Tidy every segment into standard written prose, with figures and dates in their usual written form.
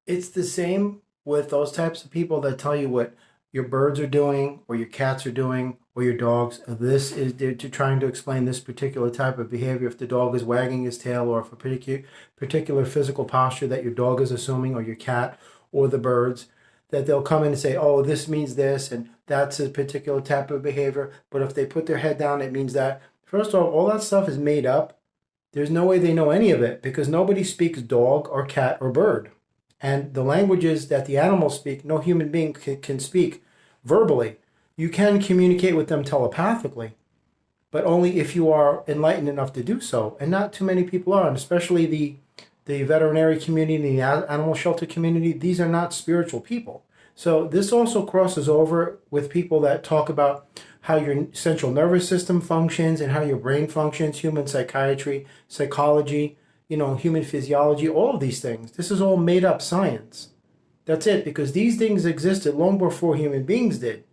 It's the same with those types of people that tell you what your birds are doing or your cats are doing or your dogs. This is they're trying to explain this particular type of behavior. If the dog is wagging his tail or if a particular physical posture that your dog is assuming or your cat or the birds, that they'll come in and say, oh, this means this and that's a particular type of behavior. But if they put their head down, it means that. First of all that stuff is made up. There's no way they know any of it because nobody speaks dog or cat or bird. And the languages that the animals speak, no human being can speak verbally. You can communicate with them telepathically, but only if you are enlightened enough to do so. And not too many people are, and especially the veterinary community, the animal shelter community, these are not spiritual people. So this also crosses over with people that talk about how your central nervous system functions and how your brain functions, human psychiatry, psychology, human physiology, all of these things. This is all made up science. That's it, because these things existed long before human beings did.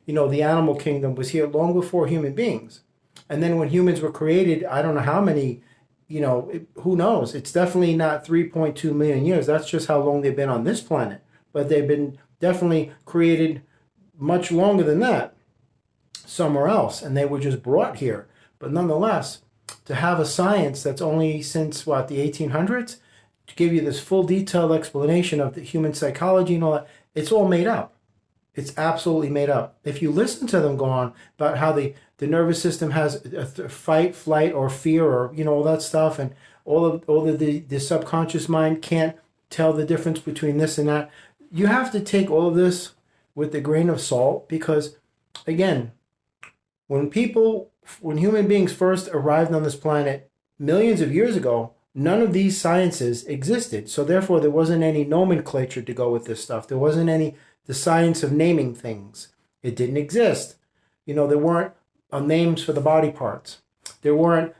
The animal kingdom was here long before human beings. And then when humans were created, I don't know how many, who knows? It's definitely not 3.2 million years. That's just how long they've been on this planet. But they've been definitely created much longer than that somewhere else. And they were just brought here. But nonetheless, to have a science that's only since, the 1800s, to give you this full detailed explanation of the human psychology and all that, it's all made up. It's absolutely made up. If you listen to them go on about how the nervous system has a fight, flight, or fear, or all that stuff, and all of the subconscious mind can't tell the difference between this and that, you have to take all of this with a grain of salt because, again, when human beings first arrived on this planet millions of years ago, none of these sciences existed. So therefore, there wasn't any nomenclature to go with this stuff. There wasn't the science of naming things. It didn't exist. There weren't names for the body parts. There weren't,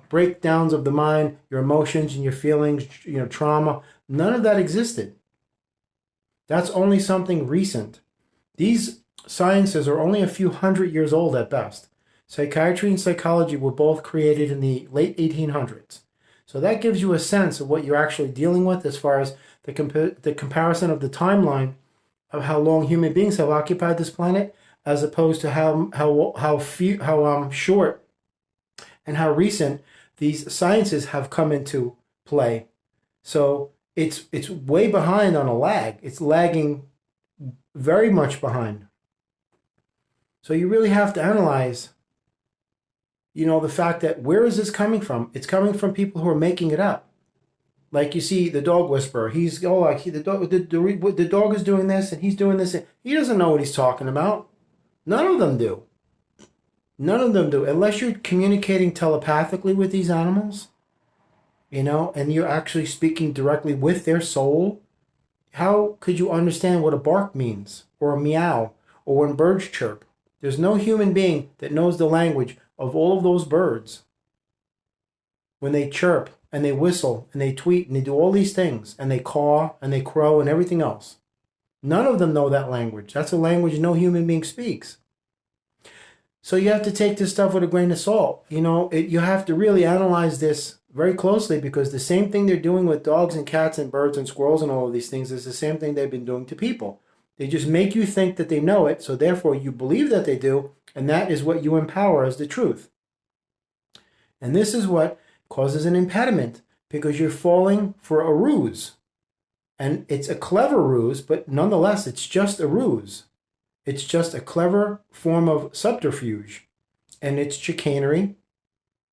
breakdowns of the mind, your emotions and your feelings, trauma. None of that existed. That's only something recent. These sciences are only a few hundred years old at best. Psychiatry and psychology were both created in the late 1800s. So that gives you a sense of what you're actually dealing with as far as the comparison of the timeline of how long human beings have occupied this planet, as opposed to how short and how recent these sciences have come into play. So it's way behind on a lag. It's lagging very much behind. So you really have to analyze, the fact that where is this coming from? It's coming from people who are making it up. Like you see the dog whisperer. The dog is doing this and he's doing this. He doesn't know what he's talking about. None of them do. None of them do. Unless you're communicating telepathically with these animals, and you're actually speaking directly with their soul, how could you understand what a bark means or a meow or when birds chirp? There's no human being that knows the language of all of those birds. When they chirp and they whistle and they tweet and they do all these things and they caw and they crow and everything else, none of them know that language. That's a language no human being speaks. So you have to take this stuff with a grain of salt. You have to really analyze this very closely because the same thing they're doing with dogs and cats and birds and squirrels and all of these things is the same thing they've been doing to people. They just make you think that they know it, so therefore you believe that they do, and that is what you empower as the truth. And this is what causes an impediment because you're falling for a ruse. And it's a clever ruse, but nonetheless, it's just a ruse. It's just a clever form of subterfuge. And it's chicanery.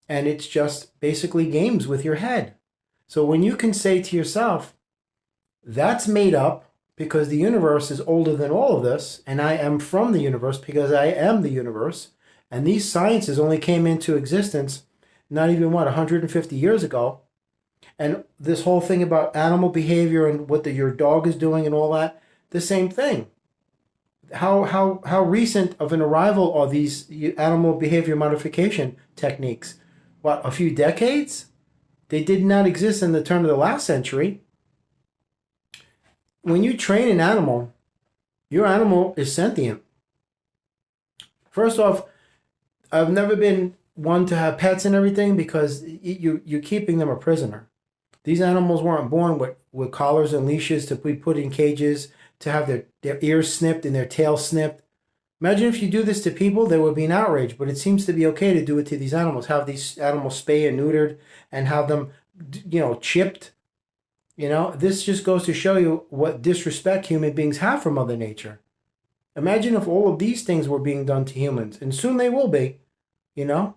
And it's just basically games with your head. So when you can say to yourself, that's made up because the universe is older than all of this, and I am from the universe because I am the universe, and these sciences only came into existence not even, 150 years ago, and this whole thing about animal behavior and what your dog is doing and all that, the same thing. How recent of an arrival are these animal behavior modification techniques? A few decades? They did not exist in the turn of the last century. When you train an animal, your animal is sentient. First off, I've never been one to have pets and everything because you're keeping them a prisoner. These animals weren't born with collars and leashes to be put in cages, to have their ears snipped and their tail snipped. Imagine if you do this to people, there would be an outrage, but it seems to be okay to do it to these animals. Have these animals spayed and neutered and have them, chipped. This just goes to show you what disrespect human beings have for Mother Nature. Imagine if all of these things were being done to humans, and soon they will be, you know?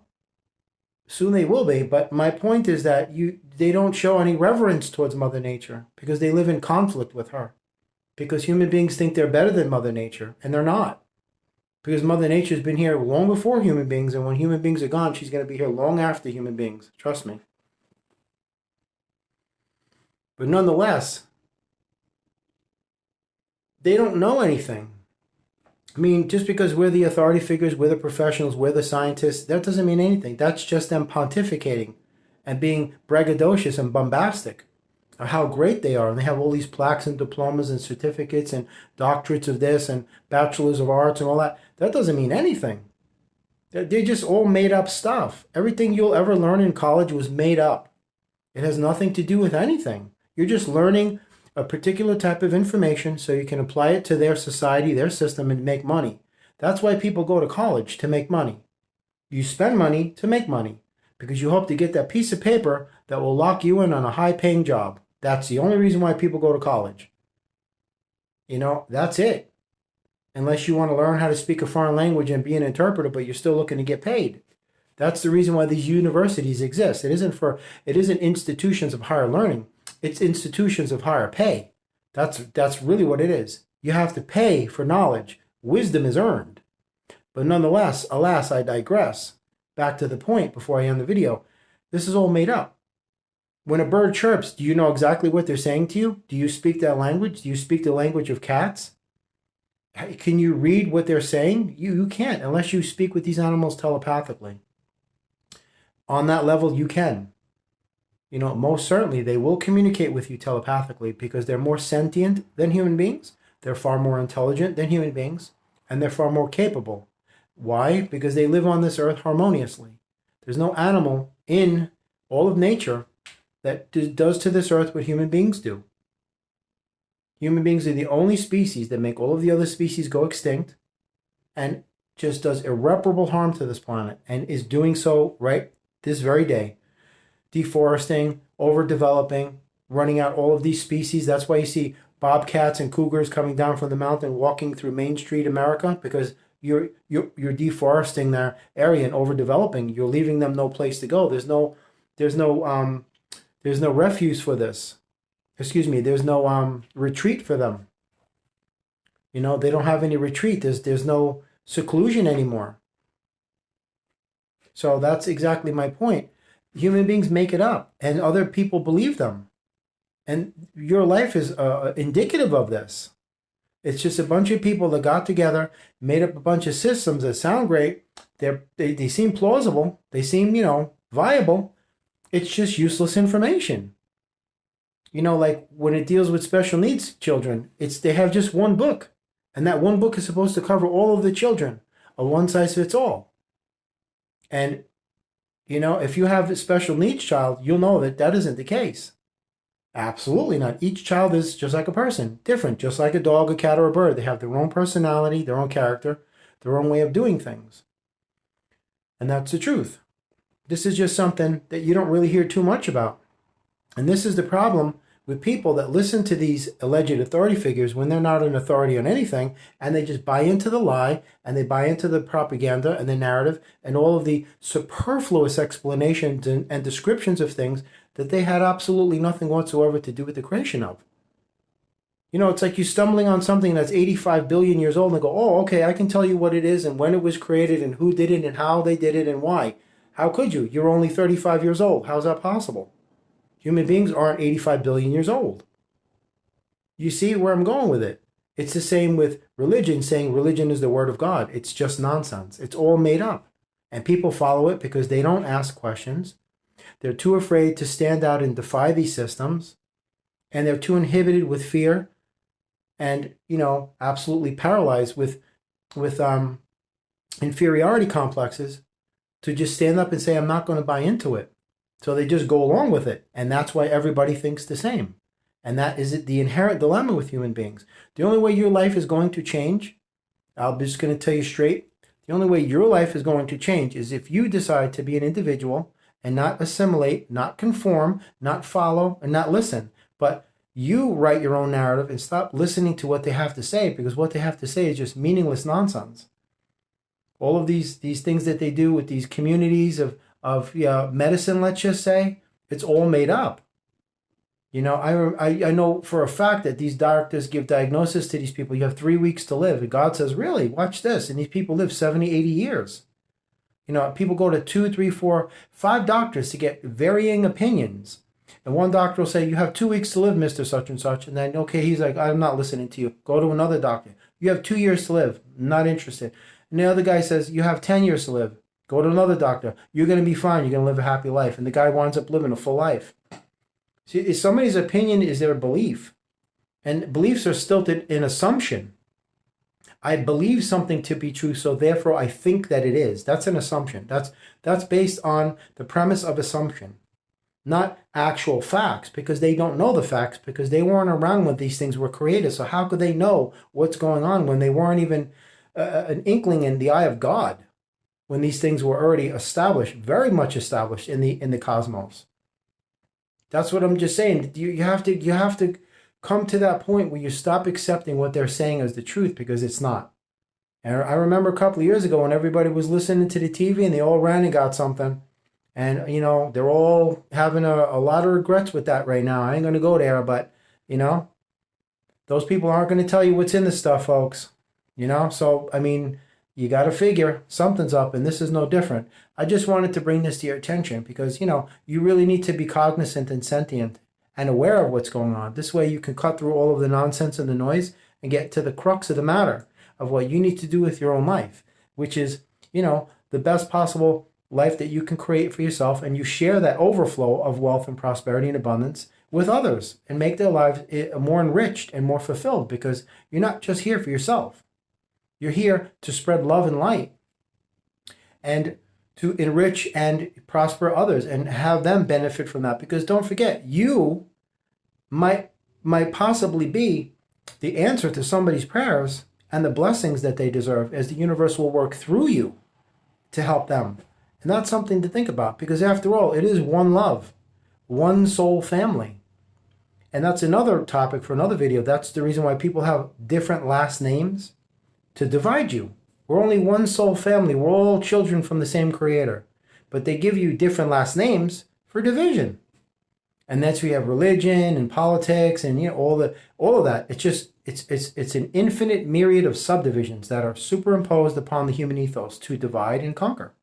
Soon they will be, but my point is that they don't show any reverence towards Mother Nature because they live in conflict with her. Because human beings think they're better than Mother Nature, and they're not. Because Mother Nature's been here long before human beings, and when human beings are gone, she's going to be here long after human beings. Trust me. But nonetheless, they don't know anything. I mean, just because we're the authority figures, we're the professionals, we're the scientists, that doesn't mean anything. That's just them pontificating and being braggadocious and bombastic of how great they are. And they have all these plaques and diplomas and certificates and doctorates of this and bachelors of arts and all that. That doesn't mean anything. They're just all made up stuff. Everything you'll ever learn in college was made up. It has nothing to do with anything. You're just learning a particular type of information so you can apply it to their society, their system, and make money. That's why people go to college, to make money. You spend money to make money because you hope to get that piece of paper that will lock you in on a high-paying job. That's the only reason why people go to college. That's it. Unless you want to learn how to speak a foreign language and be an interpreter, but you're still looking to get paid. That's the reason why these universities exist. It isn't institutions of higher learning. It's institutions of higher pay. That's really what it is. You have to pay for knowledge. Wisdom is earned. But nonetheless, alas, I digress. Back to the point before I end the video. This is all made up. When a bird chirps, do you know exactly what they're saying to you? Do you speak that language? Do you speak the language of cats? Can you read what they're saying? You can't unless you speak with these animals telepathically. On that level, you can. Most certainly they will communicate with you telepathically because they're more sentient than human beings. They're far more intelligent than human beings, and they're far more capable. Why? Because they live on this earth harmoniously. There's no animal in all of nature that does to this earth what human beings do. Human beings are the only species that make all of the other species go extinct and just does irreparable harm to this planet and is doing so right this very day. Deforesting, overdeveloping, running out all of these species. That's why you see bobcats and cougars coming down from the mountain walking through Main Street America, because you're deforesting their area and overdeveloping. You're leaving them no place to go. There's no refuge for this. There's no retreat for them. They don't have any retreat. There's no seclusion anymore. So that's exactly my point. Human beings make it up, and other people believe them. And your life is indicative of this. It's just a bunch of people that got together, made up a bunch of systems that sound great. They seem plausible. They seem, viable. It's just useless information. Like when it deals with special needs children, they have just one book. And that one book is supposed to cover all of the children. A one-size-fits-all. And if you have a special needs child, you'll know that isn't the case. Absolutely not. Each child is just like a person, different, just like a dog, a cat, or a bird. They have their own personality, their own character, their own way of doing things. And that's the truth. This is just something that you don't really hear too much about. And this is the problem with people that listen to these alleged authority figures when they're not an authority on anything, and they just buy into the lie, and they buy into the propaganda and the narrative and all of the superfluous explanations and descriptions of things that they had absolutely nothing whatsoever to do with the creation of. It's like you stumbling on something that's 85 billion years old and go, oh, okay, I can tell you what it is and when it was created and who did it and how they did it and why. How could you? You're only 35 years old. How's that possible? Human beings aren't 85 billion years old. You see where I'm going with it? It's the same with religion, saying religion is the word of God. It's just nonsense. It's all made up. And people follow it because they don't ask questions. They're too afraid to stand out and defy these systems. And they're too inhibited with fear and, absolutely paralyzed with inferiority complexes to just stand up and say, I'm not going to buy into it. So they just go along with it. And that's why everybody thinks the same. And that is the inherent dilemma with human beings. The only way your life is going to change, I'm just going to tell you straight, the only way your life is going to change is if you decide to be an individual and not assimilate, not conform, not follow, and not listen. But you write your own narrative and stop listening to what they have to say, because what they have to say is just meaningless nonsense. All of these things that they do with these communities of medicine, let's just say, it's all made up. You know, I know for a fact that these doctors give diagnosis to these people. You have 3 weeks to live. And God says, really, watch this. And these people live 70, 80 years. You know, people go to 2, 3, 4, 5 doctors to get varying opinions. And one doctor will say, you have 2 weeks to live, Mr. Such and such. And then, okay, he's like, I'm not listening to you. Go to another doctor. You have 2 years to live. Not interested. And the other guy says, you have 10 years to live. Go to another doctor. You're going to be fine. You're going to live a happy life. And the guy winds up living a full life. See, somebody's opinion is their belief. And beliefs are stilted in assumption. I believe something to be true, so therefore I think that it is. That's an assumption. That's based on the premise of assumption, not actual facts, because they don't know the facts, because they weren't around when these things were created. So how could they know what's going on when they weren't even an inkling in the eye of God, when these things were already established, very much established in the cosmos? That's what I'm just saying. You have to come to that point where you stop accepting what they're saying as the truth, because it's not. And I remember a couple of years ago when everybody was listening to the TV and they all ran and got something. And, you know, they're all having a lot of regrets with that right now. I ain't going to go there, but, you know, those people aren't going to tell you what's in this stuff, folks. You know, so, I mean, you got to figure something's up, and this is no different. I just wanted to bring this to your attention because, you know, you really need to be cognizant and sentient and aware of what's going on. This way you can cut through all of the nonsense and the noise and get to the crux of the matter of what you need to do with your own life, which is, you know, the best possible life that you can create for yourself, and you share that overflow of wealth and prosperity and abundance with others and make their lives more enriched and more fulfilled, because you're not just here for yourself. You're here to spread love and light and to enrich and prosper others and have them benefit from that. Because don't forget, you might possibly be the answer to somebody's prayers and the blessings that they deserve, as the universe will work through you to help them. And that's something to think about, because after all, it is one love, one soul family. And that's another topic for another video. That's the reason why people have different last names, to divide you. We're only one soul family. We're all children from the same creator. But they give you different last names for division. And that's where you have religion and politics and, you know, all of that. It's just it's an infinite myriad of subdivisions that are superimposed upon the human ethos to divide and conquer.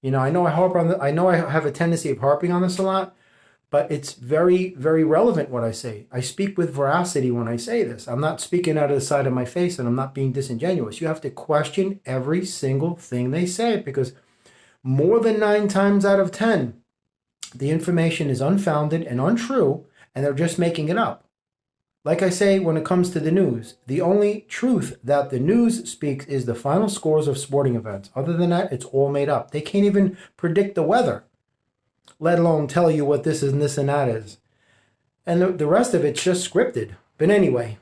You know, I know I have a tendency of harping on this a lot, but it's very, very relevant what I say. I speak with veracity when I say this. I'm not speaking out of the side of my face, and I'm not being disingenuous. You have to question every single thing they say, because more than 9 times out of 10, the information is unfounded and untrue, and they're just making it up. Like I say, when it comes to the news, the only truth that the news speaks is the final scores of sporting events. Other than that, it's all made up. They can't even predict the weather, let alone tell you what this is and this and that is. And the rest of it's just scripted. But anyway,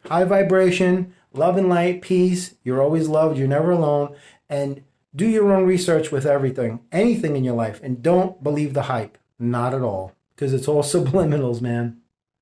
high vibration, love and light, peace. You're always loved. You're never alone. And do your own research with everything, anything in your life. And don't believe the hype. Not at all. Because it's all subliminals, man.